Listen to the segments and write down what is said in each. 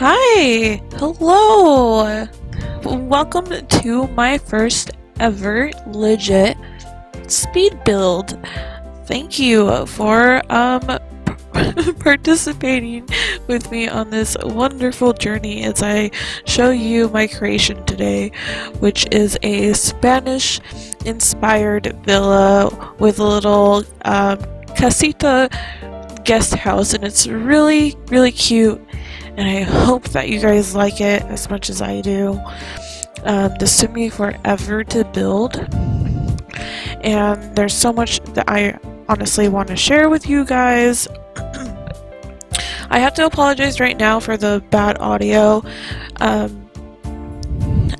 Hi! Hello! Welcome to my first ever legit speed build. Thank you for participating with me on this wonderful journey as I show you my creation today, which is a Spanish inspired villa with a little casita guest house, and it's really cute, and I hope that you guys like it as much as I do. This took me forever to build, and there's so much that I honestly want to share with you guys. I have to apologize right now for the bad audio.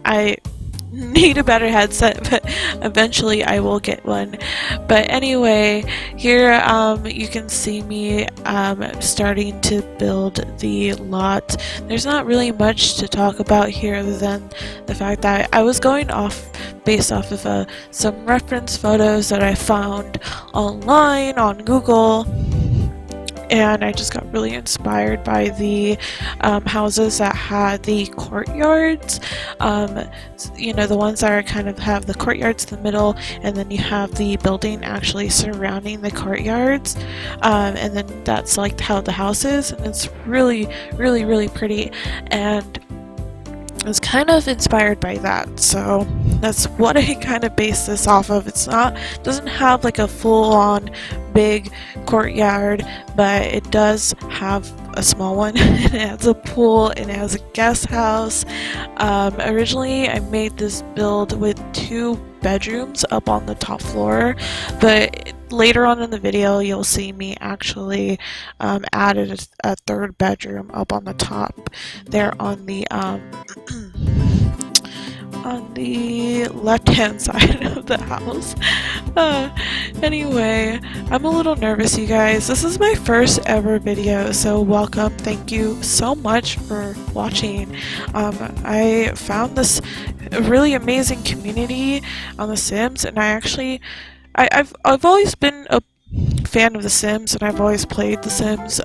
I need a better headset, but eventually I will get one. But anyway, here you can see me starting to build the lot. There's not really much to talk about here other than the fact that I was going based off of some reference photos that I found online on Google. And I just got really inspired by the houses that had the courtyards. You know, the ones that are kind of have the courtyards in the middle, and then you have the building actually surrounding the courtyards. And then that's like how the house is, and it's really pretty. And I was kind of inspired by that, so that's what I kind of based this off of. Doesn't have like a full-on big courtyard, but it does have a small one. It has a pool and it has a guest house. Originally I made this build with 2 bedrooms up on the top floor, but later on in the video you'll see me actually added a 3rd bedroom up on the top there on the on the left-hand side of the house. Anyway, I'm a little nervous, you guys. This is my first ever video, so welcome. Thank you so much for watching. I found this really amazing community on The Sims, and I've always been a fan of The Sims, and I've always played The Sims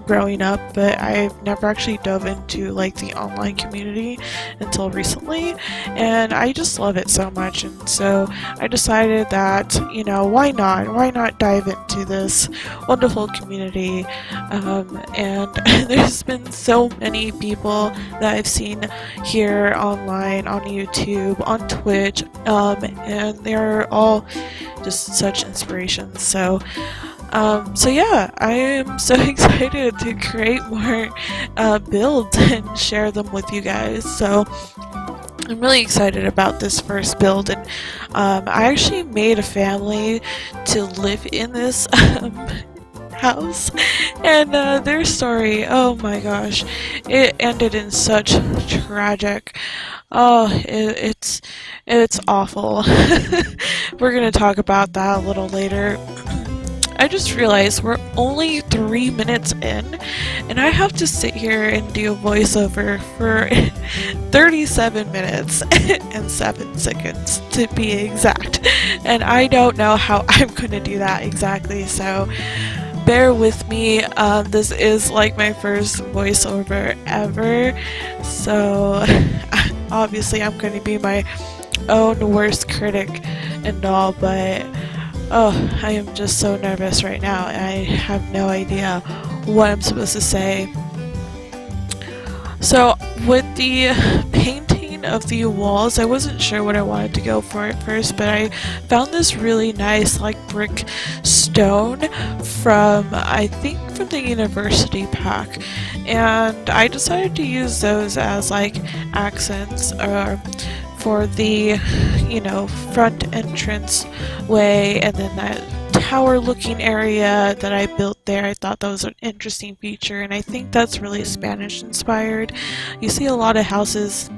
growing up, but I've never actually dove into like the online community until recently, and I just love it so much. And so I decided that, you know, why not dive into this wonderful community. And there's been so many people that I've seen here online, on YouTube, on Twitch, and they're all just such inspirations. So yeah, I am so excited to create more builds and share them with you guys. So I'm really excited about this first build, and I actually made a family to live in this house, and their story, oh my gosh, it ended in such tragic. Oh, it's awful. We're gonna talk about that a little later. I just realized we're only 3 minutes in, and I have to sit here and do a voiceover for 37 minutes and 7 seconds to be exact, and I don't know how I'm gonna do that exactly, so bear with me. This is like my first voiceover ever, so obviously I'm going to be my own worst critic and all, but oh, I am just so nervous right now. I have no idea what I'm supposed to say. So with the painting of the walls, I wasn't sure what I wanted to go for at first, but I found this really nice like brick stone from, I think, from the university pack, and I decided to use those as like accents for the, you know, front entrance way, and then that tower looking area that I built there. I thought that was an interesting feature, and I think that's really Spanish inspired. You see a lot of houses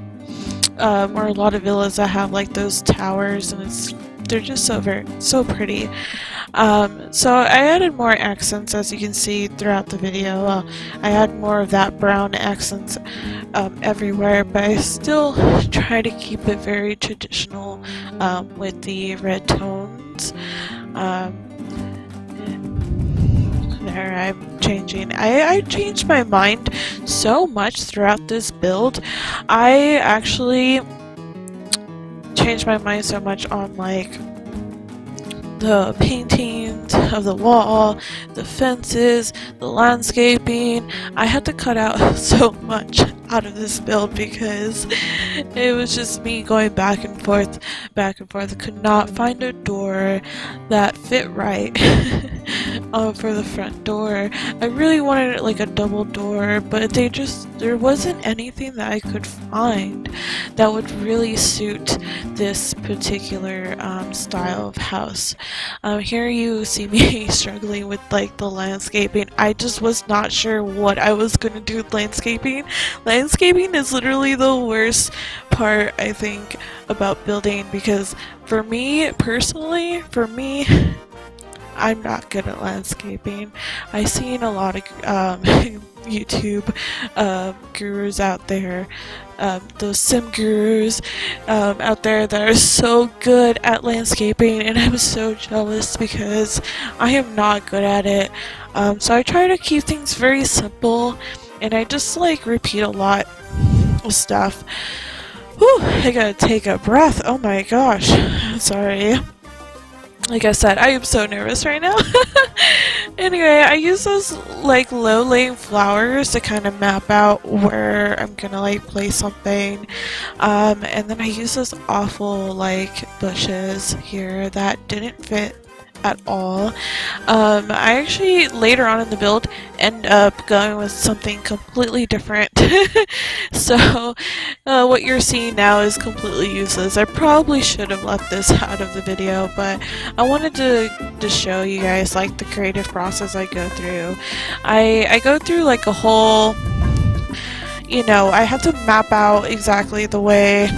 or a lot of villas that have like those towers, and they're just so pretty. So I added more accents, as you can see throughout the video. I had more of that brown accents everywhere, but I still try to keep it very traditional with the red tones. there, I'm changing. I changed my mind so much throughout this build. I actually changed my mind so much on like the paintings of the wall, the fences, the landscaping. I had to cut out so much out of this build because it was just me going back and forth, back and forth. I could not find a door that fit right for the front door. I really wanted it like a double door, but there wasn't anything that I could find that would really suit this particular style of house. Here you see me struggling with like the landscaping. I just was not sure what I was gonna do with landscaping. Landscaping is literally the worst part, I think, about building, because for me personally, I'm not good at landscaping. I've seen a lot of YouTube gurus out there, those sim gurus out there that are so good at landscaping, and I'm so jealous because I am not good at it. So I try to keep things very simple, and I just like repeat a lot of stuff. Whew, I gotta take a breath. Oh my gosh. Sorry. Like I said, I am so nervous right now. Anyway, I use those like low-laying flowers to kind of map out where I'm gonna like place something. And then I use those awful like bushes here that didn't fit at all. I actually later on in the build end up going with something completely different. So what you're seeing now is completely useless. I probably should have left this out of the video, but I wanted to show you guys like the creative process I go through. I go through like a whole, I have to map out exactly the way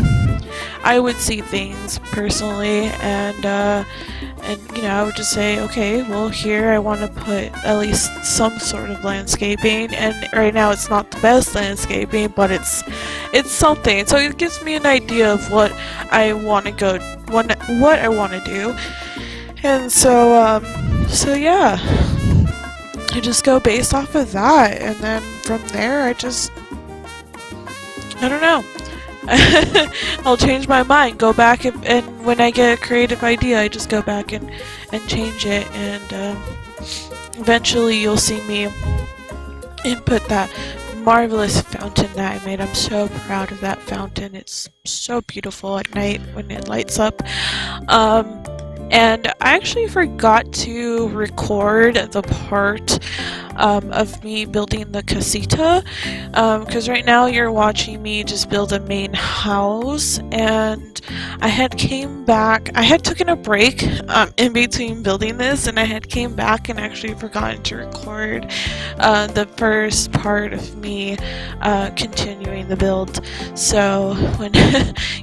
I would see things personally, and I would just say, okay, well here I want to put at least some sort of landscaping, and right now it's not the best landscaping, but it's something. So it gives me an idea of what I want to what I want to do, and so yeah, I just go based off of that, and then from there I don't know. I'll change my mind, go back, and when I get a creative idea, I just go back and change it, and eventually you'll see me input that marvelous fountain that I made. I'm so proud of that fountain. It's so beautiful at night when it lights up. And I actually forgot to record the part of me building the casita, because right now you're watching me just build a main house, and I had taken a break in between building this, and I had came back and actually forgotten to record the first part of me continuing the build. So when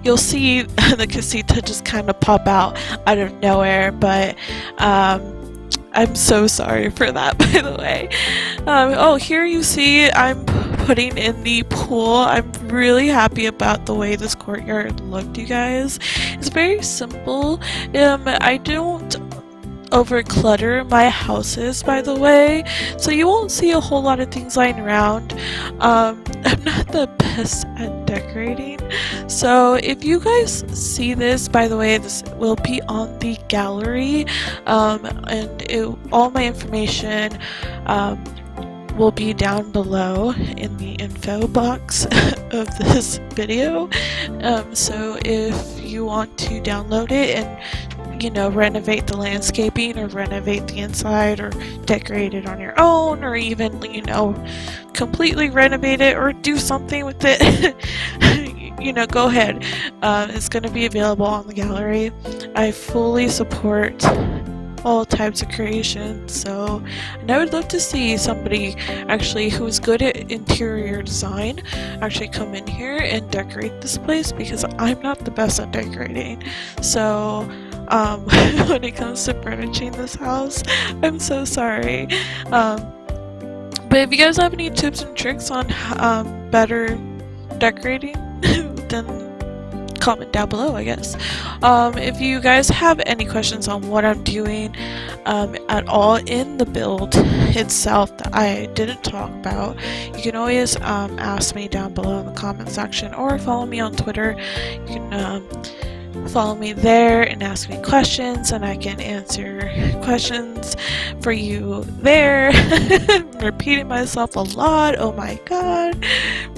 you'll see the casita just kind of pop out of nowhere, but I'm so sorry for that, by the way. Oh, here you see I'm putting in the pool. I'm really happy about the way this courtyard looked, you guys. It's very simple. I don't over-clutter my houses, by the way, so you won't see a whole lot of things lying around. I'm not the best at decorating, so if you guys see this, by the way, this will be on the gallery, and all my information will be down below in the info box of this video, so if you want to download it and renovate the landscaping, or renovate the inside, or decorate it on your own, or even, completely renovate it, or do something with it, go ahead. It's going to be available on the gallery. I fully support all types of creation, and I would love to see somebody actually who's good at interior design actually come in here and decorate this place, because I'm not the best at decorating. So when it comes to furnishing this house, I'm so sorry. But if you guys have any tips and tricks on better decorating, then comment down below, I guess. If you guys have any questions on what I'm doing at all in the build itself that I didn't talk about, you can always ask me down below in the comment section, or follow me on Twitter. You can follow me there and ask me questions, and I can answer questions for you there. I'm repeating myself a lot. Oh my god,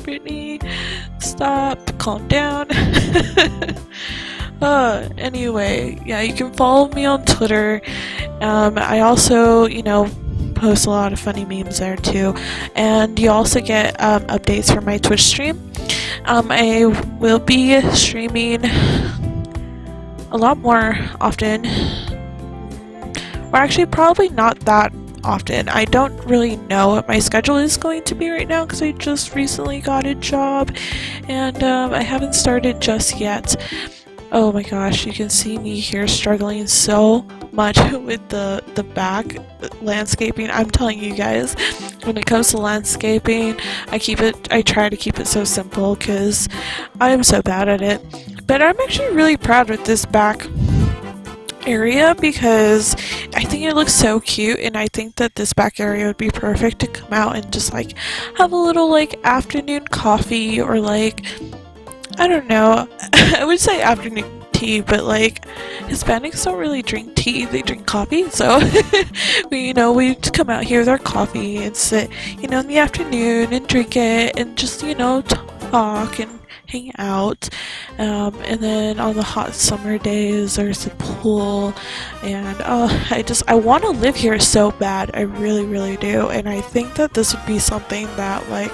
Brittany, stop, calm down. Anyway, yeah, you can follow me on Twitter. I also, post a lot of funny memes there too, and you also get updates from my Twitch stream. I will be streaming a lot more often, or actually probably not that often. I don't really know what my schedule is going to be right now because I just recently got a job, and I haven't started just yet. Oh my gosh, you can see me here struggling so much with the back landscaping. I'm telling you guys, when it comes to landscaping, I try to keep it so simple because I am so bad at it. But I'm actually really proud with this back area because I think it looks so cute, and I think that this back area would be perfect to come out and just like have a little like afternoon coffee, or like, I don't know, I would say afternoon tea, but like Hispanics don't really drink tea, they drink coffee. So we come out here with our coffee and sit, in the afternoon and drink it and just, talk and hang out. And then on the hot summer days there's a pool, and I want to live here so bad. I really do, and I think that this would be something that like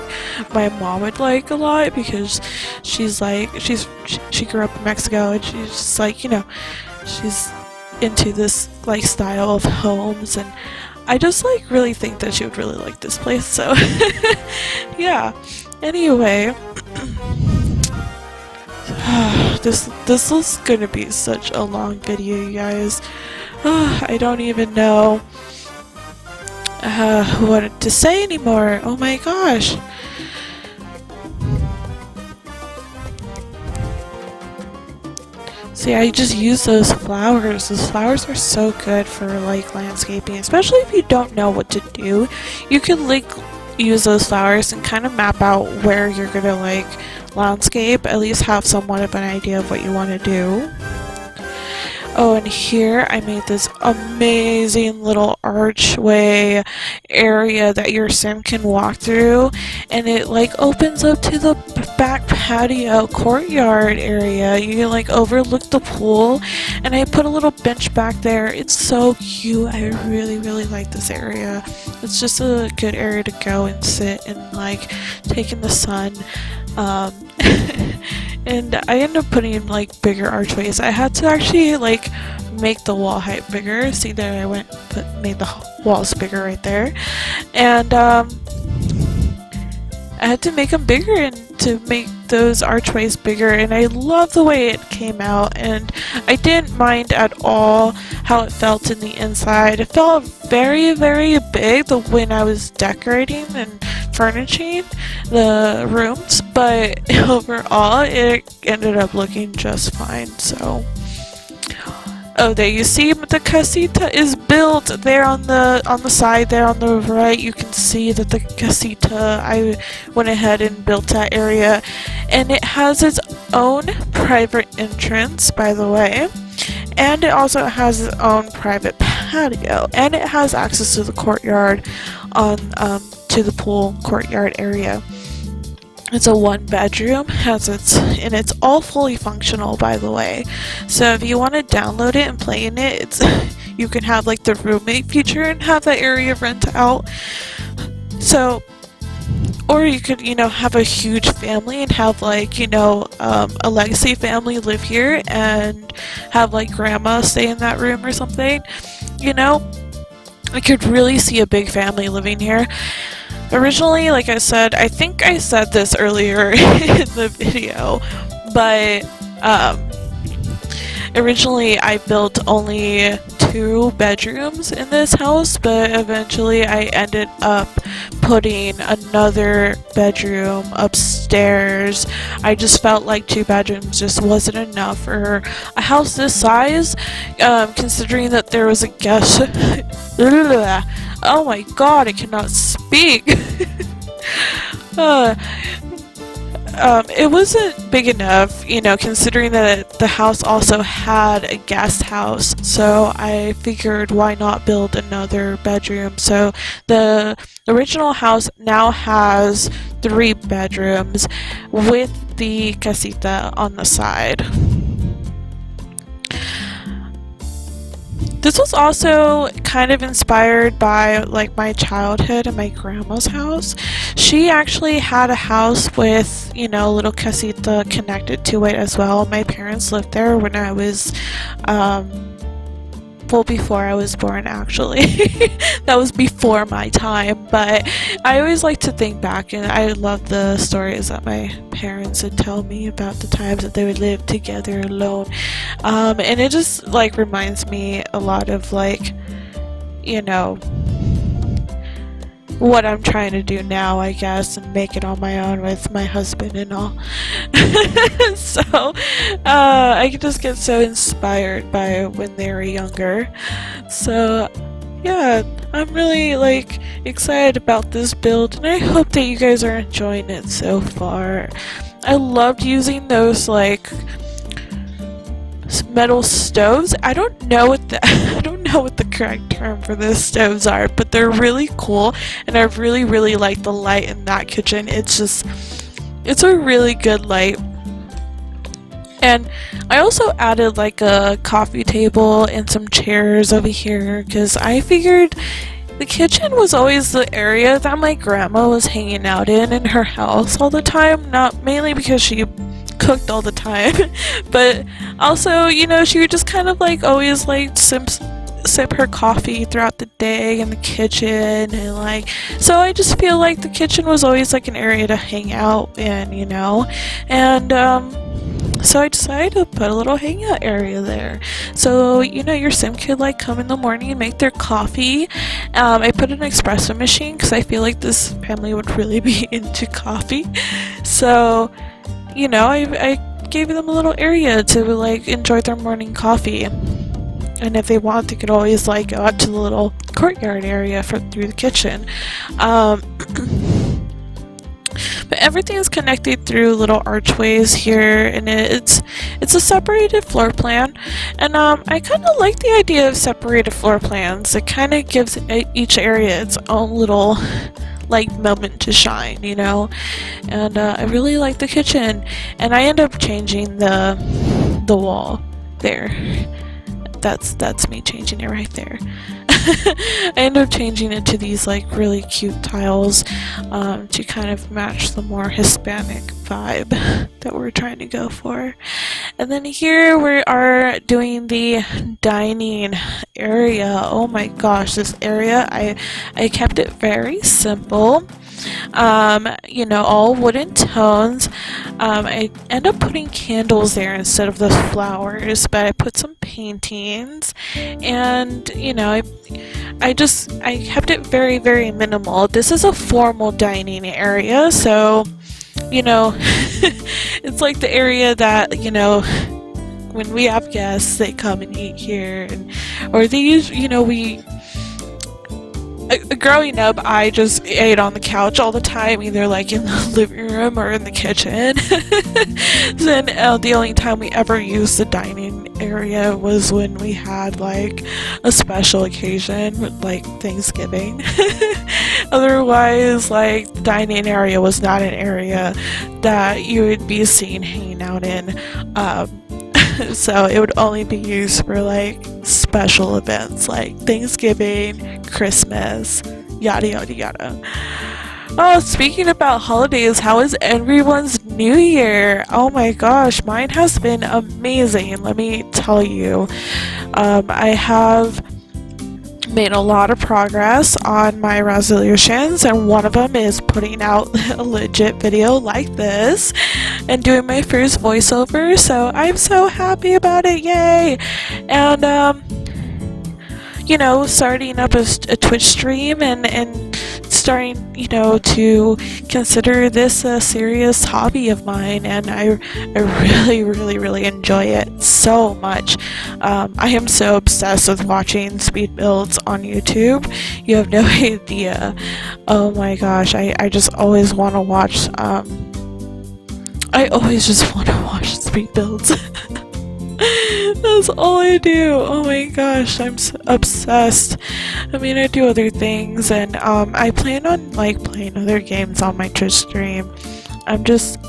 my mom would like a lot, because she grew up in Mexico, and she's just like, she's into this like style of homes, and I just like really think that she would really like this place. So yeah, anyway. This is gonna be such a long video, you guys. I don't even know what to say anymore. Oh my gosh. See, I just use those flowers. Those flowers are so good for like landscaping, especially if you don't know what to do. You can like use those flowers and kind of map out where you're gonna like landscape, at least have somewhat of an idea of what you want to do. Oh, and here I made this amazing little archway area that your sim can walk through, and it like opens up to the back patio courtyard area. You can like overlook the pool, and I put a little bench back there. It's so cute. I really like this area. It's just a good area to go and sit and like take in the sun. And I ended up putting in like bigger archways. I had to actually like make the wall height bigger. See there, I made the walls bigger right there, and I had to make them bigger and to make those archways bigger, and I love the way it came out, and I didn't mind at all how it felt in the inside. It felt very big when I was decorating and furnishing the rooms, but overall it ended up looking just fine. So oh, there you see the casita is built there on the side there on the right. You can see that the casita, I went ahead and built that area, and it has its own private entrance, by the way, and it also has its own private patio, and it has access to the courtyard on to the pool courtyard area. It's a 1-bedroom, and it's all fully functional, by the way. So if you want to download it and play in it, you can have like the roommate feature and have that area rent out. So, or you could, have a huge family and have like, a legacy family live here and have like grandma stay in that room or something. I could really see a big family living here. Originally, like I said, I think I said this earlier in the video, but originally I built only 2 bedrooms in this house, but eventually I ended up putting another bedroom upstairs. I just felt like 2 bedrooms just wasn't enough for a house this size, considering that there was a guest. Oh my god, I cannot speak. It wasn't big enough, you know, considering that the house also had a guest house, so I figured why not build another bedroom. So the original house now has 3 bedrooms with the casita on the side. This was also kind of inspired by like my childhood and my grandma's house. She actually had a house with, you know, a little casita connected to it as well. My parents lived there when I was, well, before I was born actually. That was before my time, but I always like to think back, and I love the stories that my parents would tell me about the times that they would live together alone. And it just like reminds me a lot of like, you know, what I'm trying to do now, I guess, and make it on my own with my husband and all. So I just get so inspired by when they were younger. So yeah, I'm really like excited about this build, and I hope that you guys are enjoying it so far. I loved using those like metal stoves. I don't know what the correct term for those stoves are, but they're really cool, and I really like the light in that kitchen. It's a really good light. And I also added like a coffee table and some chairs over here because I figured the kitchen was always the area that my grandma was hanging out in her house all the time, not mainly because she cooked all the time, but also, you know, she would just kind of like always like sip her coffee throughout the day in the kitchen, and like, so I just feel like the kitchen was always like an area to hang out in, you know, and so I decided to put a little hangout area there. So, you know, your sim could like come in the morning and make their coffee. I put an espresso machine because I feel like this family would really be into coffee. So, you know, I gave them a little area to like enjoy their morning coffee. And if they want, they could always like go out to the little courtyard area through the kitchen. But everything is connected through little archways here, and it's a separated floor plan. And I kind of like the idea of separated floor plans. It kind of gives each area its own little like moment to shine, you know. And I really like the kitchen, and I end up changing the there. That's me changing it right there. I end up changing it to these like really cute tiles to kind of match the more Hispanic vibe that we're trying to go for. And then here we are doing the dining area. Oh my gosh, this area, I kept it very simple. You know, all wooden tones. I end up putting candles there instead of the flowers, but I put some paintings, and you know, I kept it very, very minimal. This is a formal dining area, so you know, it's like the area that, you know, when we have guests, they come and eat here, or they use, you know, growing up, I just ate on the couch all the time, either like in the living room or in the kitchen. Then the only time we ever used the dining area was when we had like a special occasion, like Thanksgiving. Otherwise, like, the dining area was not an area that you would be seen hanging out in. So it would only be used for like special events like Thanksgiving, Christmas, yada yada yada. Oh, speaking about holidays, how is everyone's New Year? Oh my gosh, mine has been amazing, let me tell you. I have made a lot of progress on my resolutions, and one of them is putting out a legit video like this and doing my first voiceover, so I'm so happy about it, yay! And you know, starting up a Twitch stream and starting, you know, to consider this a serious hobby of mine, and I really enjoy it so much. I am so obsessed with watching speed builds on YouTube. You have no idea. Oh my gosh, I just always want to watch, I always just want to watch speed builds. That's all I do. Oh my gosh, I'm so obsessed. I mean, I do other things, and I plan on like playing other games on my Twitch stream. I'm just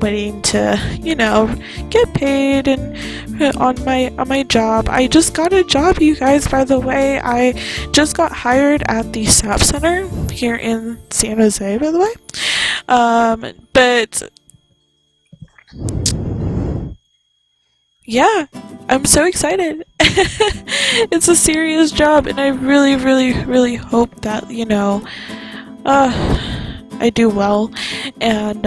waiting to, you know, get paid and on my job. I just got a job, you guys, by the way. I just got hired at the SAP Center here in San Jose, by the way. But yeah, I'm so excited. It's a serious job, and I really hope that, you know, I do well, and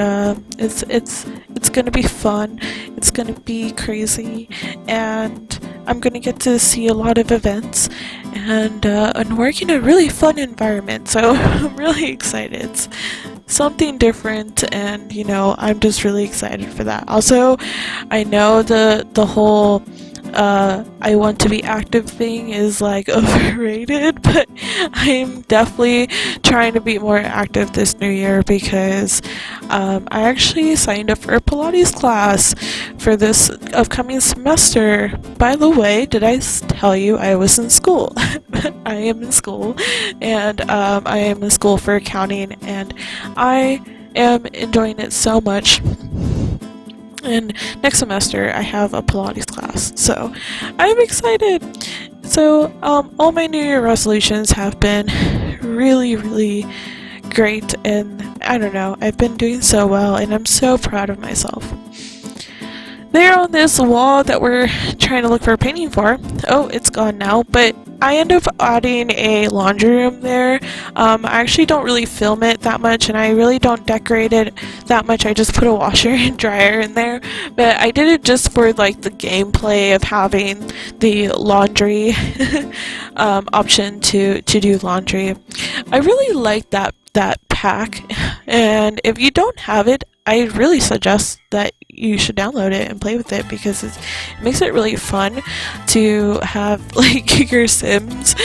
it's gonna be fun. It's gonna be crazy, and I'm gonna get to see a lot of events and work in a really fun environment. So I'm really excited. It's something different, and you know, I'm just really excited for that. Also, I know the whole I want to be active thing is like overrated, but I'm definitely trying to be more active this new year because I actually signed up for a Pilates class for this upcoming semester. By the way, did I tell you I was in school? I am in school, and I am in school for accounting, and I am enjoying it so much. And next semester I have a Pilates class, so I'm excited. So all my New Year resolutions have been really great, and I don't know, I've been doing so well, and I'm so proud of myself. There on this wall that we're trying to look for a painting for, oh, it's gone now, but I end up adding a laundry room there. I actually don't really film it that much, and I really don't decorate it that much. I just put a washer and dryer in there, but I did it just for like the gameplay of having the laundry option to do laundry. I really like that pack, and if you don't have it, I really suggest that you should download it and play with it because it makes it really fun to have like your Sims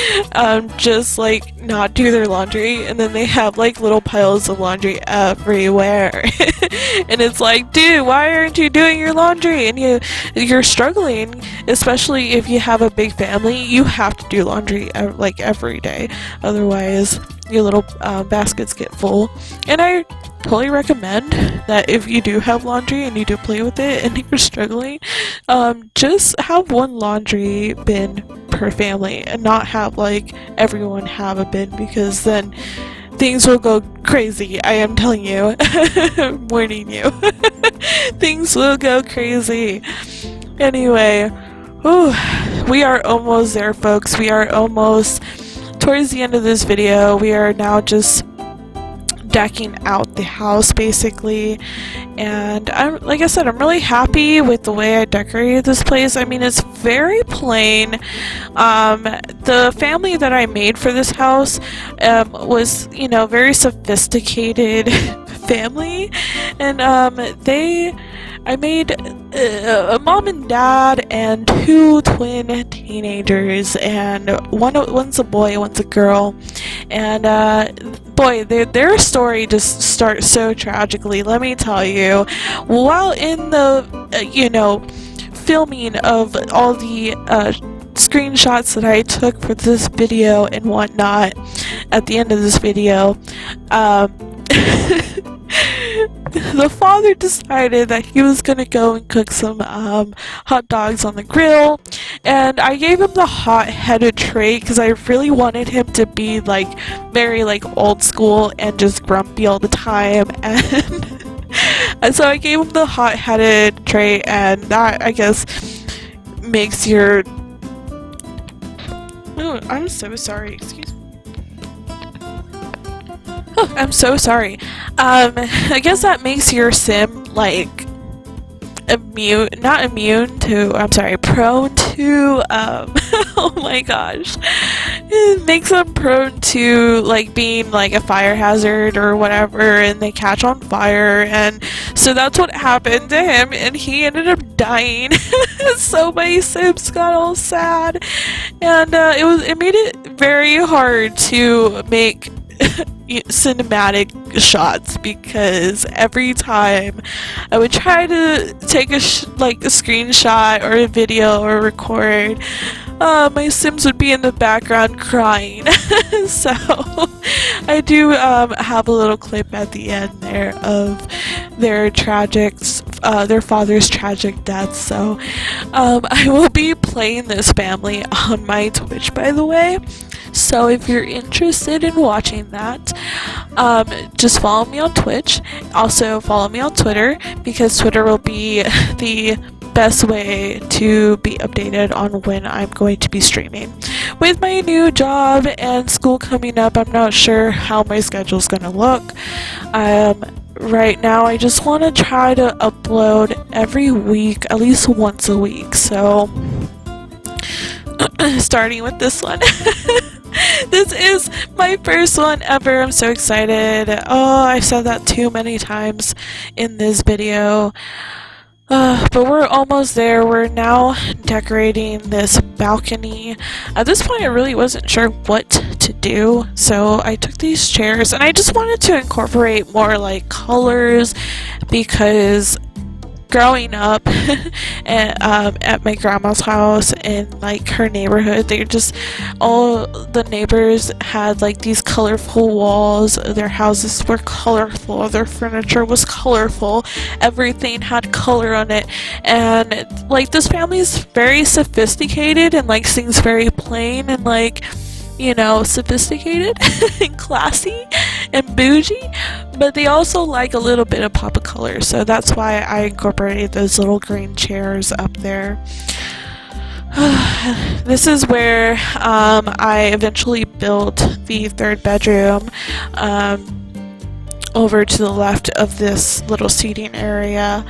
just like not do their laundry, and then they have like little piles of laundry everywhere. And it's like, dude, why aren't you doing your laundry? And you're struggling, especially if you have a big family. You have to do laundry like every day, otherwise your little baskets get full. And I totally recommend that if you do have laundry and you do play with it and you're struggling, just have one laundry bin per family and not have like everyone have a bin, because then things will go crazy. I am telling you. I'm warning you. Things will go crazy. Anyway, we are almost there, folks. We are almost towards the end of this video. We are now just decking out the house basically, and like I said, I'm really happy with the way I decorated this place. I mean, it's very plain. The family that I made for this house was, you know, very sophisticated family, and I made a mom and dad and two twin teenagers, and one's a boy, one's a girl, and boy, their story just starts so tragically, let me tell you. While in the, you know, filming of all the screenshots that I took for this video and whatnot, at the end of this video, the father decided that he was gonna go and cook some hot dogs on the grill, and I gave him the hot-headed trait because I really wanted him to be like very like old school and just grumpy all the time, and so I gave him the hot-headed trait, and that, I guess, makes your... Oh, I'm so sorry, excuse me. Oh, I'm so sorry. I guess that makes your sim, like, not immune to, I'm sorry, prone to oh my gosh, it makes them prone to like being like a fire hazard or whatever, and they catch on fire, and so that's what happened to him, and he ended up dying. So my Sims got all sad, and it made it very hard to make cinematic shots, because every time I would try to take a screenshot or a video or record, my Sims would be in the background crying. So I do have a little clip at the end there of their father's tragic death. So I will be playing this family on my Twitch, by the way. So if you're interested in watching that, just follow me on Twitch. Also follow me on Twitter, because Twitter will be the best way to be updated on when I'm going to be streaming. With my new job and school coming up, I'm not sure how my schedule's gonna look. Right now I just want to try to upload every week, at least once a week. So starting with this one. This is my first one ever. I'm so excited. Oh, I've said that too many times in this video. But we're almost there. We're now decorating this balcony. At this point I really wasn't sure what to do, so I took these chairs and I just wanted to incorporate more like colors, because growing up at my grandma's house in like her neighborhood, all the neighbors had like these colorful walls. Their houses were colorful, their furniture was colorful, everything had color on it, and like this family is very sophisticated and like seems very plain and like, you know, sophisticated and classy and bougie, but they also like a little bit of pop of color, so that's why I incorporated those little green chairs up there. This is where I eventually built the third bedroom over to the left of this little seating area,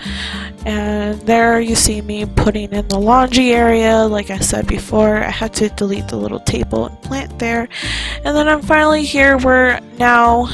and there you see me putting in the laundry area. Like I said before, I had to delete the little table and plant there, and then I'm finally here. We're now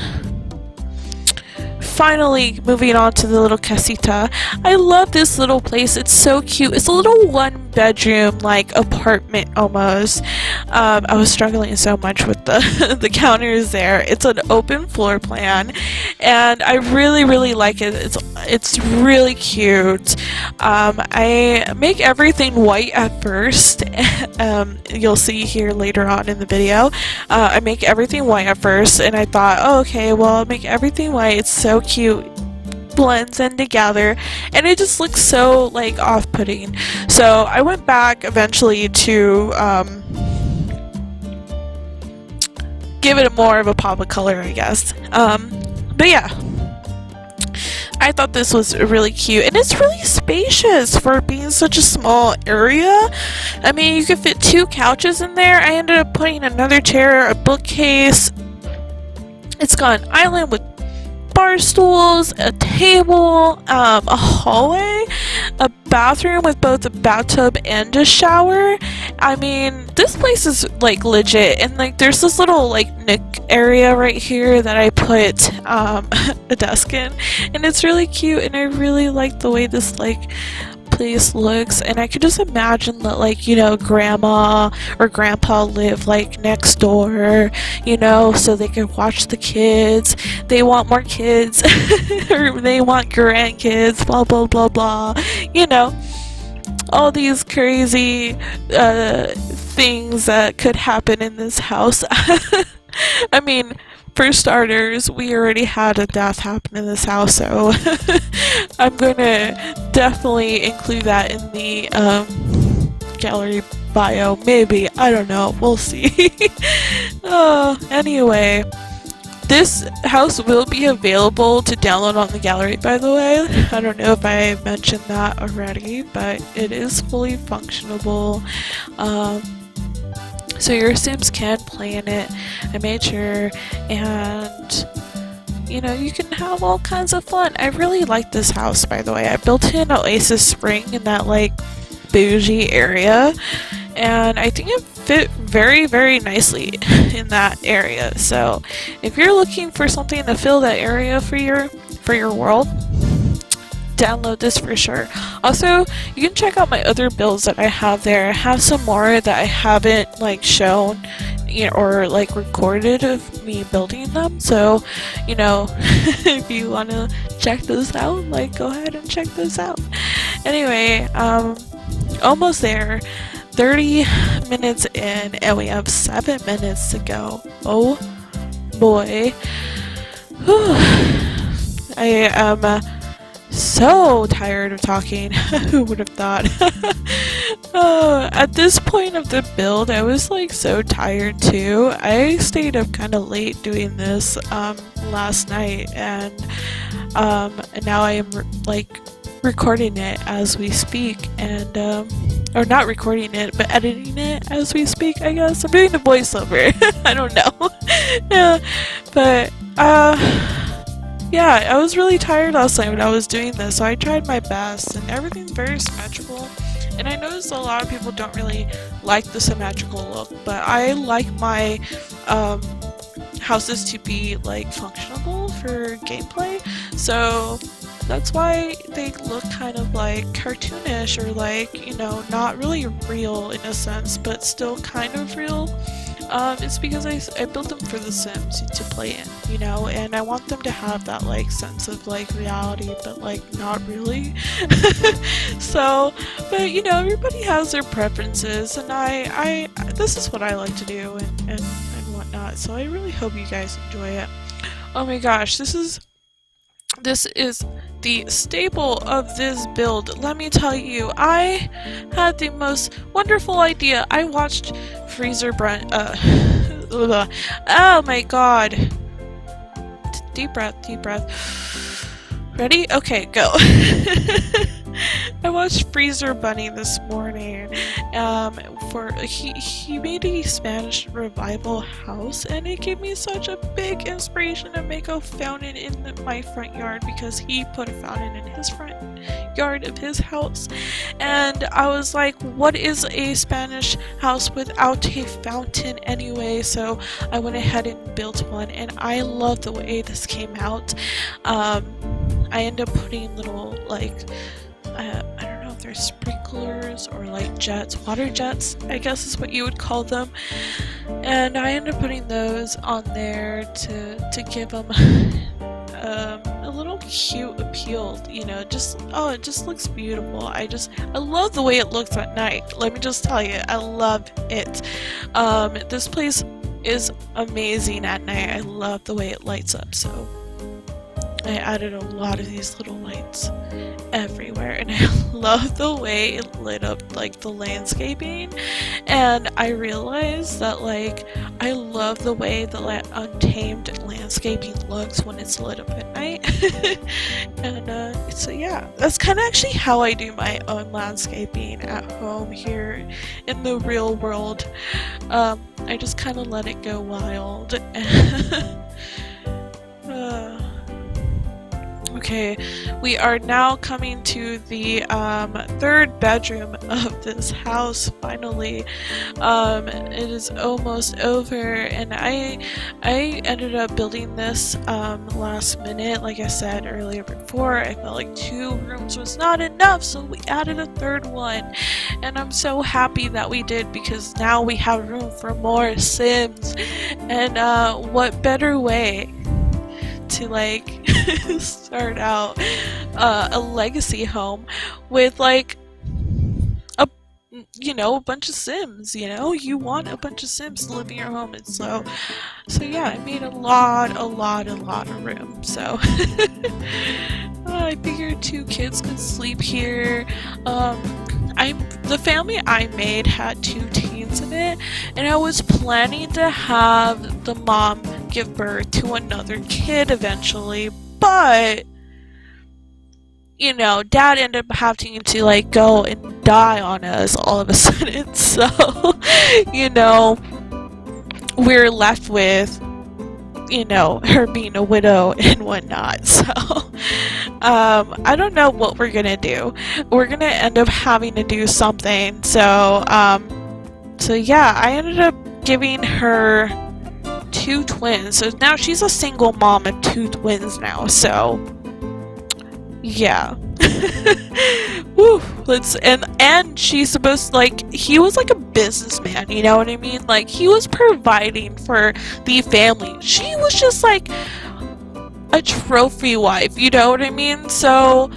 finally moving on to the little casita. I love this little place. It's so cute. It's a little one-bedroom like apartment almost. I was struggling so much with the counters there. It's an open floor plan, and I really like it. It's really cute. I make everything white at first. You'll see here later on in the video. I make everything white at first, and I thought, oh, okay, well, I'll make everything white. It's so cute, blends in together, and it just looks so like off-putting. So I went back eventually to give it more of a pop of color, I guess. But yeah, I thought this was really cute, and it's really spacious for being such a small area. I mean, you could fit 2 couches in there. I ended up putting another chair, a bookcase. It's got an island with bar stools, a table, a hallway, a bathroom with both a bathtub and a shower. I mean, this place is like legit, and like there's this little like nook area right here that I put a desk in, and it's really cute, and I really like the way this like place looks, and I could just imagine that, like, you know, grandma or grandpa live like next door, you know, so they can watch the kids. They want more kids or they want grandkids, blah blah blah blah, you know, all these crazy things that could happen in this house. I mean, for starters, we already had a death happen in this house, so I'm gonna definitely include that in the gallery bio. Maybe, I don't know, we'll see. Anyway, this house will be available to download on the gallery, by the way. I don't know if I mentioned that already, but it is fully functionable. So your Sims can play in it. I made sure, and you know, you can have all kinds of fun. I really like this house, by the way. I built in Oasis Spring in that like bougie area, and I think it fit very, very nicely in that area. So if you're looking for something to fill that area for your world, download this for sure. Also, you can check out my other builds that I have there. I have some more that I haven't like shown, you know, or like recorded of me building them. So, you know, if you want to check those out, like go ahead and check those out. Anyway, almost there. 30 minutes in, and we have 7 minutes to go. Oh boy. Whew. I am so tired of talking. Who would have thought? At this point of the build, I was like so tired too. I stayed up kind of late doing this last night, and now I am like recording it as we speak, and or not recording it, but editing it as we speak, I guess. I'm doing the voiceover. I don't know. Yeah, but yeah, I was really tired last night when I was doing this, so I tried my best, and everything's very symmetrical. And I noticed a lot of people don't really like the symmetrical look, but I like my houses to be like functional for gameplay, so that's why they look kind of like cartoonish, or like, you know, not really real in a sense, but still kind of real. It's because I built them for The Sims to play in, you know, and I want them to have that like sense of like reality, but like not really. So, but you know, everybody has their preferences, and I this is what I like to do, and whatnot. So I really hope you guys enjoy it. Oh my gosh, this is the staple of this build. Let me tell you, I had the most wonderful idea. I watched Freezer Brun oh my god. Deep breath, deep breath. Ready? Okay, go. I watched Freezer Bunny this morning. He made a Spanish revival house, and it gave me such a big inspiration to make a fountain in my front yard, because he put a fountain in his front yard of his house. And I was like, what is a Spanish house without a fountain anyway? So I went ahead and built one, and I love the way this came out. I ended up putting little like I don't know if they're sprinklers or like jets, water jets, I guess is what you would call them. And I ended up putting those on there to give them a little cute appeal, you know, just, oh, it just looks beautiful. I love the way it looks at night. Let me just tell you, I love it. This place is amazing at night. I love the way it lights up, so I added a lot of these little lights everywhere, and I love the way it lit up like the landscaping. And I realized that like I love the way the untamed landscaping looks when it's lit up at night. And so yeah, that's kind of actually how I do my own landscaping at home here in the real world. I just kind of let it go wild. Okay, we are now coming to the third bedroom of this house, finally. It is almost over, and I ended up building this last minute. Like I said earlier before, I felt like 2 rooms was not enough, so we added a third one. And I'm so happy that we did, because now we have room for more Sims. And what better way to like start out a legacy home with like a bunch of Sims. You know, you want a bunch of Sims to live in your home, and so yeah, I made a lot of room. So I figured 2 kids could sleep here. The family I made had 2 teens in it, and I was planning to have the mom give birth to another kid eventually, but you know, Dad ended up having to like go and die on us all of a sudden, so you know, we're left with you know, her being a widow and whatnot. So I don't know what we're gonna do. We're gonna end up having to do something. So so yeah, I ended up giving her 2 twins. So now she's a single mom of 2 twins now. So yeah. Woo, and she's supposed to, like, he was like a businessman, you know what I mean? Like, he was providing for the family. She was just like a trophy wife, you know what I mean? So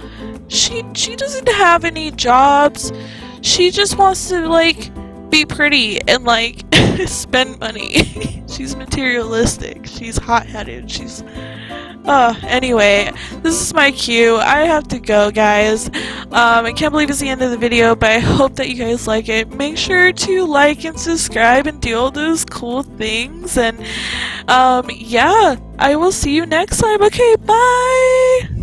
she doesn't have any jobs. She just wants to, like, be pretty and, like, spend money. She's materialistic. She's hot-headed. She's anyway, this is my cue. I have to go, guys. I can't believe it's the end of the video, but I hope that you guys like it. Make sure to like and subscribe and do all those cool things. And, yeah, I will see you next time. Okay, bye!